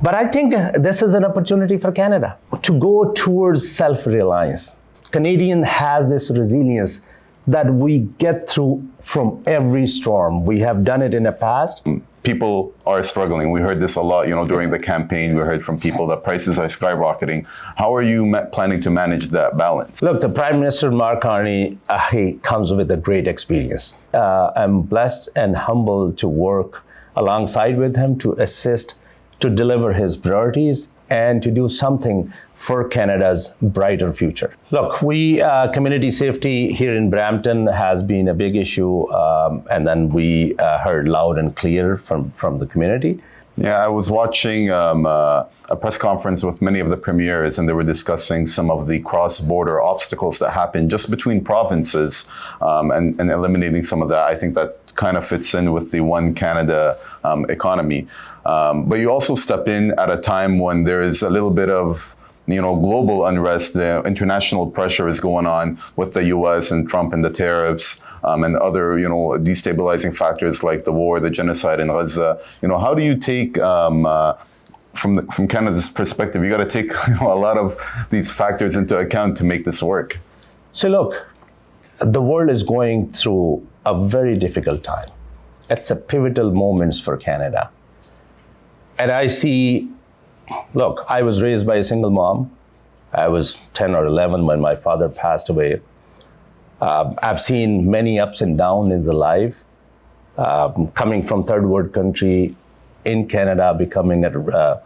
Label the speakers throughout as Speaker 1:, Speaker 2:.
Speaker 1: But I think this is an opportunity for Canada to go towards self-reliance. Canadian has this resilience that we get through from every storm. We have done it in the past.
Speaker 2: People are struggling. We heard this a lot, during the campaign. We heard from people that prices are skyrocketing. How are you planning to manage that balance?
Speaker 1: Look, the Prime Minister, Mark Carney, he comes with a great experience. I'm blessed and humbled to work alongside with him to assist, to deliver his priorities and to do something for Canada's brighter future. Look, community safety here in Brampton has been a big issue, and then we heard loud and clear from the community.
Speaker 2: Yeah, I was watching a press conference with many of the premiers, and they were discussing some of the cross-border obstacles that happen just between provinces, and eliminating some of that. I think that kind of fits in with the One Canada economy. But you also step in at a time when there is a little bit of global unrest. The international pressure is going on with the U.S. and Trump and the tariffs, and other destabilizing factors like the war, the genocide in Gaza. How do you take from Canada's perspective? You got to take a lot of these factors into account to make this work.
Speaker 1: So look, the world is going through a very difficult time. It's a pivotal moment for Canada. And I see, look, I was raised by a single mom. I was 10 or 11 when my father passed away. I've seen many ups and downs in the life. Coming from third world country in Canada, becoming a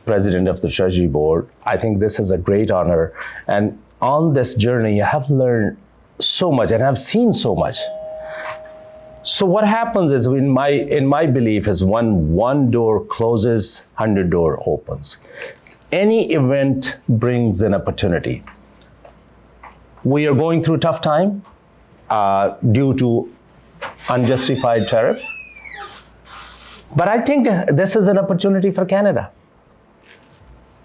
Speaker 1: president of the Treasury Board, I think this is a great honor. And on this journey, I have learned so much and I've seen so much. So what happens is, in my belief, is when one door closes, 100 doors opens. Any event brings an opportunity. We are going through a tough time due to unjustified tariff. But I think this is an opportunity for Canada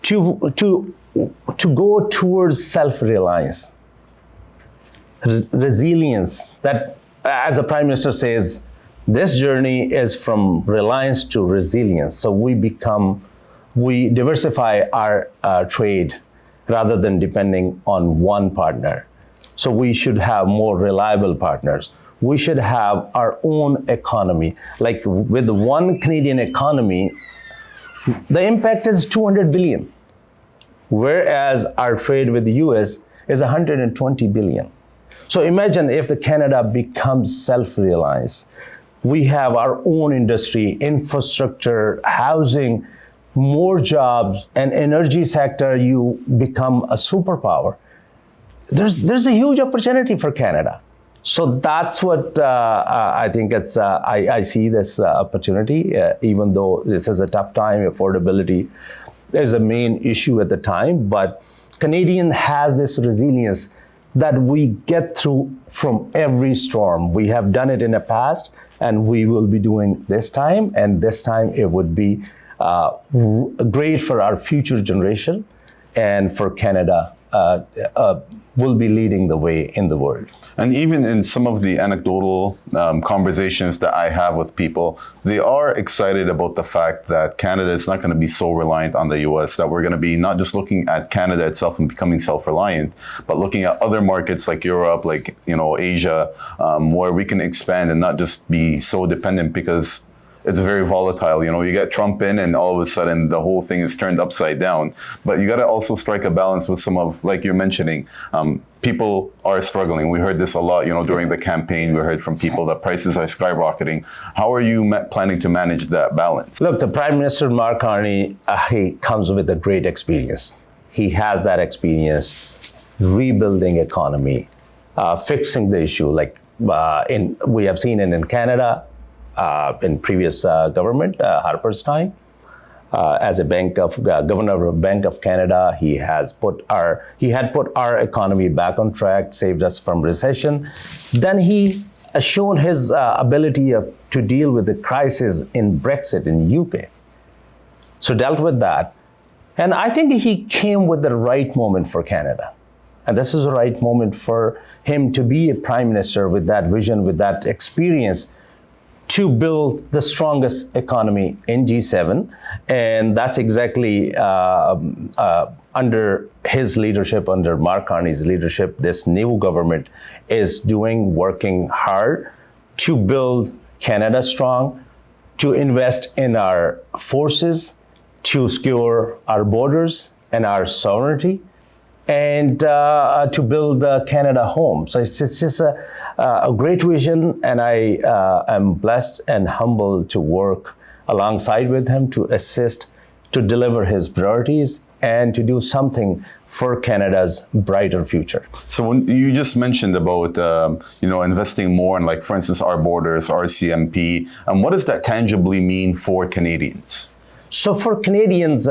Speaker 1: to go towards self-reliance, resilience. That, as the Prime Minister says, this journey is from reliance to resilience. So we diversify our trade rather than depending on one partner. So we should have more reliable partners. We should have our own economy. Like with the one Canadian economy, the impact is 200 billion, whereas our trade with the US is 120 billion. So imagine if the Canada becomes self-reliant. We have our own industry, infrastructure, housing, more jobs, and energy sector, you become a superpower. There's a huge opportunity for Canada. So that's what I think it's, I see this opportunity, even though this is a tough time, affordability is a main issue at the time, but Canadian has this resilience that we get through from every storm. We have done it in the past, and we will be doing this time, and this time it would be great for our future generation, and for Canada will be leading the way in the world.
Speaker 2: And even in some of the anecdotal conversations that I have with people, they are excited about the fact that Canada is not going to be so reliant on the US, that we're going to be not just looking at Canada itself and becoming self-reliant, but looking at other markets like Europe, like Asia, where we can expand and not just be so dependent, because it's very volatile. You get Trump in and all of a sudden the whole thing is turned upside down. But you got to also strike a balance with some of, like you're mentioning, people are struggling. We heard this a lot, during the campaign. We heard from people that prices are skyrocketing. How are you planning to manage that balance?
Speaker 1: Look, the Prime Minister, Mark Carney, he comes with a great experience. He has that experience rebuilding economy, fixing the issue. Like we have seen it in Canada, in previous government, Harper's time, as a governor of Bank of Canada, he had put our economy back on track, saved us from recession. Then he has shown his ability to deal with the crisis in Brexit in UK. So dealt with that. And I think he came with the right moment for Canada. And this is the right moment for him to be a prime minister with that vision, with that experience, to build the strongest economy in G7. And that's exactly under his leadership, under Mark Carney's leadership, this new government is working hard to build Canada strong, to invest in our forces, to secure our borders and our sovereignty, and to build Canada home. So it's just a great vision, and I am blessed and humbled to work alongside with him to assist, to deliver his priorities, and to do something for Canada's brighter future.
Speaker 2: So when you just mentioned about investing more in, like, for instance, our borders, RCMP, and what does that tangibly mean for Canadians?
Speaker 1: So for Canadians,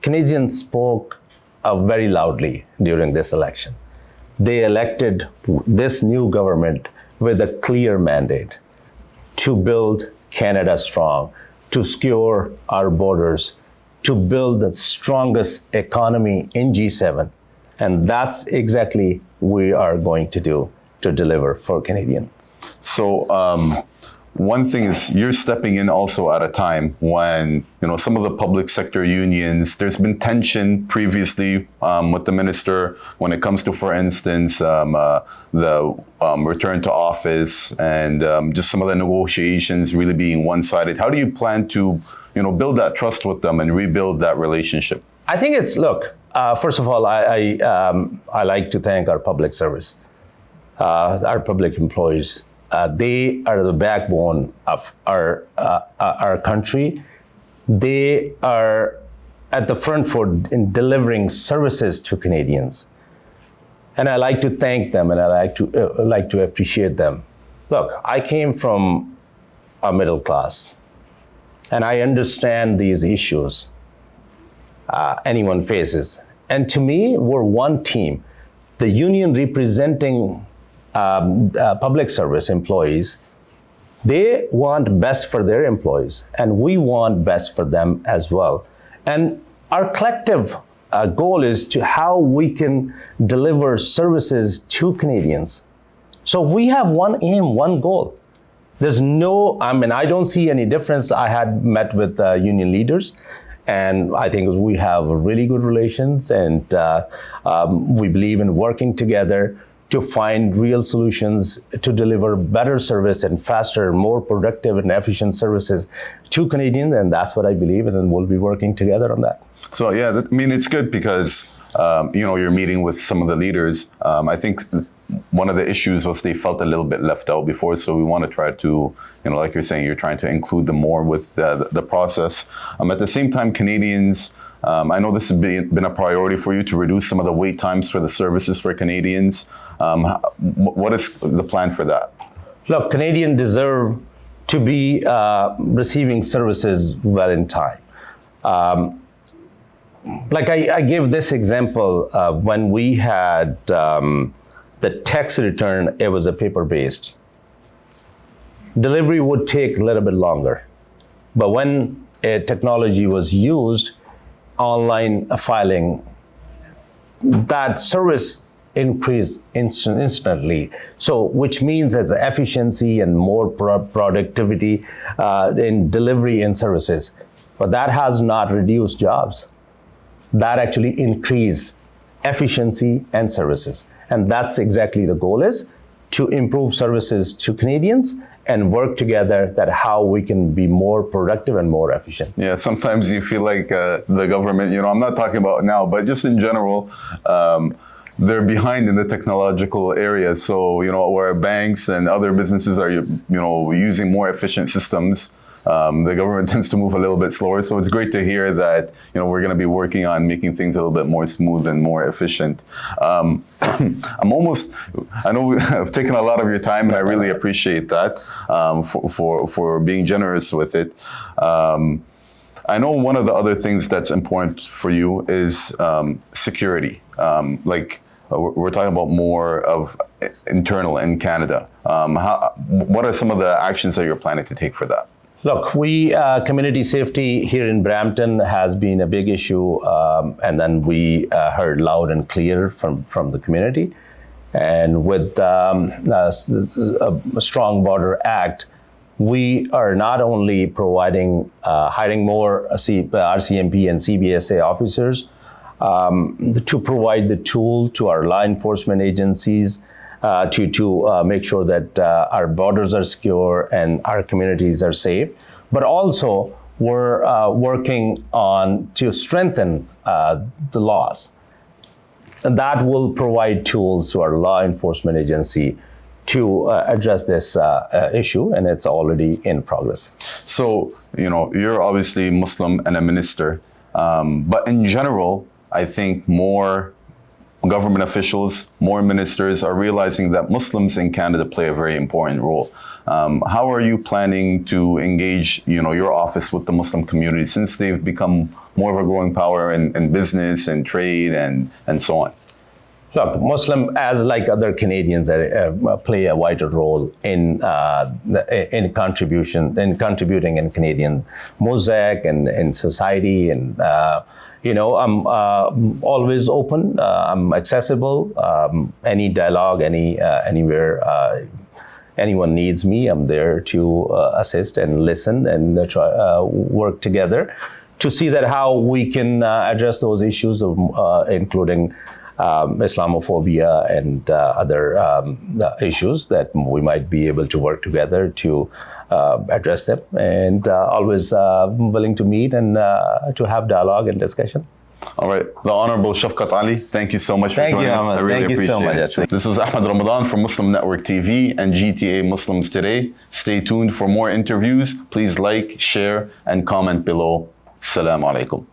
Speaker 1: Canadians spoke very loudly during this election. They elected this new government with a clear mandate to build Canada strong, to secure our borders, to build the strongest economy in G7. And that's exactly what we are going to do to deliver for Canadians.
Speaker 2: So one thing is you're stepping in also at a time when, some of the public sector unions, there's been tension previously with the minister when it comes to, for instance, the return to office and just some of the negotiations really being one-sided. How do you plan to, build that trust with them and rebuild that relationship?
Speaker 1: I think first of all, I like to thank our public service, our public employees. They are the backbone of our country. They are at the front foot in delivering services to Canadians. And I like to thank them, and I like to appreciate them. Look, I came from a middle class, and I understand these issues anyone faces. And to me, we're one team. The union representing public service employees, they want best for their employees, and we want best for them as well. And our collective goal is to how we can deliver services to Canadians. So we have one aim, one goal. There's I don't see any difference. I had met with union leaders, and I think we have really good relations, and we believe in working together to find real solutions to deliver better service and faster, more productive and efficient services to Canadians. And that's what I believe in, and we'll be working together on that.
Speaker 2: So yeah, it's good because, you're meeting with some of the leaders. I think one of the issues was they felt a little bit left out before. So we want to try to, like you're saying, you're trying to include them more with the process. At the same time, Canadians, I know this has been a priority for you to reduce some of the wait times for the services for Canadians. What is the plan for that?
Speaker 1: Look, Canadians deserve to be receiving services well in time. I give this example when we had the tax return, it was a paper-based. Delivery would take a little bit longer. But when technology was used, online filing, that service increased instantly. So, which means there's efficiency and more productivity in delivery and services. But that has not reduced jobs. That actually increased efficiency and services. And that's exactly the goal is to improve services to Canadians and work together that how we can be more productive and more efficient.
Speaker 2: Yeah, sometimes you feel like the government, I'm not talking about now, but just in general, they're behind in the technological area. So, where banks and other businesses are, using more efficient systems, the government tends to move a little bit slower. So it's great to hear that, we're going to be working on making things a little bit more smooth and more efficient. I know I've taken a lot of your time, and I really appreciate that for being generous with it. I know one of the other things that's important for you is security. We're talking about more of internal in Canada. What are some of the actions that you're planning to take for that?
Speaker 1: Look, community safety here in Brampton has been a big issue, and then we heard loud and clear from the community. And with a Strong Border Act, we are not only providing, hiring more RCMP and CBSA officers to provide the tool to our law enforcement agencies to make sure that our borders are secure and our communities are safe, but also we're working on to strengthen the laws. And that will provide tools to our law enforcement agency to address this issue, and it's already in progress.
Speaker 2: So, you're obviously Muslim and a minister, but in general, I think more government officials, more ministers are realizing that Muslims in Canada play a very important role. How are you planning to engage, your office with the Muslim community since they've become more of a growing power in business and trade and so on?
Speaker 1: Look, Muslim, as like other Canadians, play a vital role in contributing in Canadian mosaic and in society. And I'm always open. I'm accessible. Any dialogue, anywhere anyone needs me, I'm there to assist and listen and try work together to see that how we can address those issues, including Islamophobia and other issues that we might be able to work together to address them, and always willing to meet and to have dialogue and discussion.
Speaker 2: All right. The Honorable Shafqat Ali, thank you so much for joining us. I really appreciate it. This is Ahmed Ramadan from Muslim Network TV and GTA Muslims Today. Stay tuned for more interviews. Please like, share, and comment below. Assalamu alaikum.